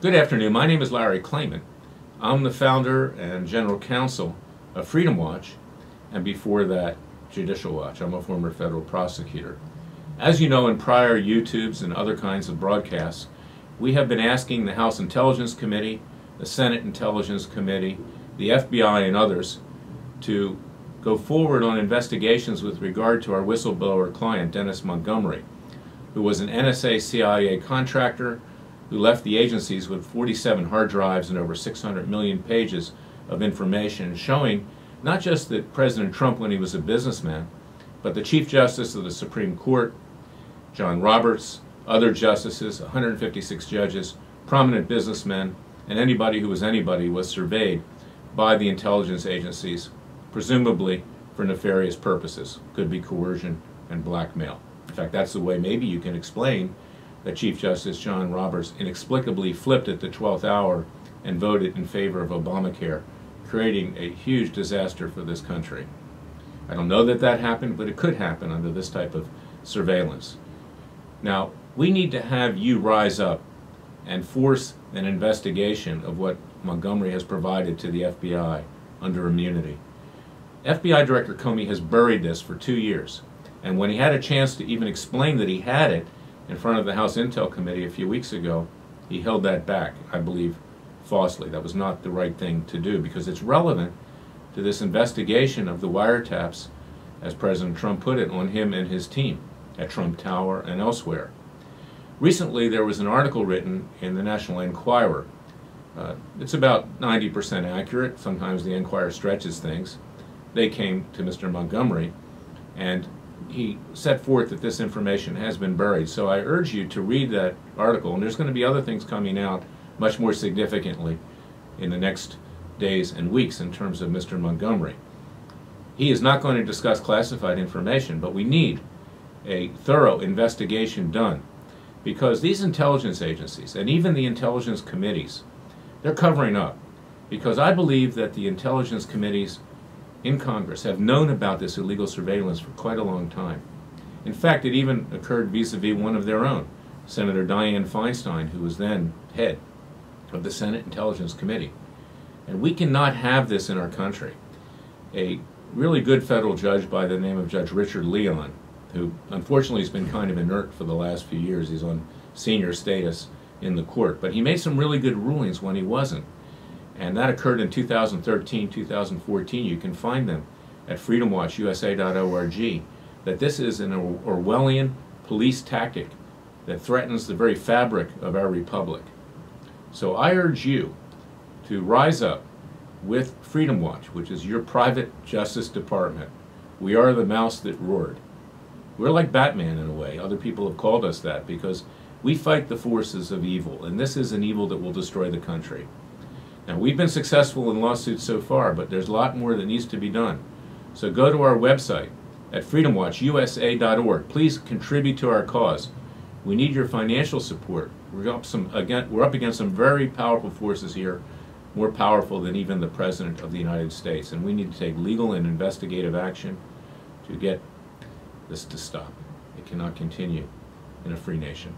Good afternoon. My name is Larry Klayman. I'm the founder and general counsel of Freedom Watch, and before that, Judicial Watch. I'm a former federal prosecutor. As you know, in prior YouTubes and other kinds of broadcasts, we have been asking the House Intelligence Committee, the Senate Intelligence Committee, the FBI, and others to go forward on investigations with regard to our whistleblower client, Dennis Montgomery, who was an NSA CIA contractor who left the agencies with 47 hard drives and over 600 million pages of information showing not just that President Trump, when he was a businessman, but the Chief Justice of the Supreme Court, John Roberts, other justices, 156 judges, prominent businessmen, and anybody who was anybody was surveyed by the intelligence agencies, presumably for nefarious purposes. Could be coercion and blackmail. In fact, that's the way maybe you can explain that Chief Justice John Roberts inexplicably flipped at the 12th hour and voted in favor of Obamacare, creating a huge disaster for this country. I don't know that that happened, but it could happen under this type of surveillance. Now, we need to have you rise up and force an investigation of what Montgomery has provided to the FBI under immunity. FBI Director Comey has buried this for 2 years, and when he had a chance to even explain that he had it in front of the House Intel Committee a few weeks ago, he held that back, I believe, falsely. That was not the right thing to do because it's relevant to this investigation of the wiretaps, as President Trump put it, on him and his team at Trump Tower and elsewhere. Recently, there was an article written in the National Enquirer. It's about 90% accurate. Sometimes the Enquirer stretches things. They came to Mr. Montgomery, and he set forth that this information has been buried. So I urge you to read that article, and there's going to be other things coming out much more significantly in the next days and weeks in terms of Mr. Montgomery. He is not going to discuss classified information, but we need a thorough investigation done because these intelligence agencies and even the intelligence committees, they're covering up because I believe that the intelligence committees in Congress have known about this illegal surveillance for quite a long time. In fact, it even occurred vis-a-vis one of their own, Senator Dianne Feinstein, who was then head of the Senate Intelligence Committee. And we cannot have this in our country. A really good federal judge by the name of Judge Richard Leland, who unfortunately has been kind of inert for the last few years. He's on senior status in the court, but he made some really good rulings when he wasn't. And that occurred in 2013, 2014. You can find them at freedomwatchusa.org, that this is an Orwellian police tactic that threatens the very fabric of our republic. So I urge you to rise up with Freedom Watch, which is your private justice department. We are the mouse that roared. We're like Batman in a way. Other people have called us that because we fight the forces of evil, and this is an evil that will destroy the country. Now, we've been successful in lawsuits so far, but there's a lot more that needs to be done. So go to our website at freedomwatchusa.org. Please contribute to our cause. We need your financial support. We're up against some very powerful forces here, more powerful than even the President of the United States, and we need to take legal and investigative action to get this to stop. It cannot continue in a free nation.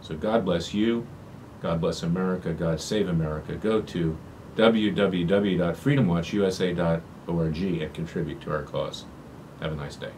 So God bless you. God bless America. God save America. Go to www.freedomwatchusa.org and contribute to our cause. Have a nice day.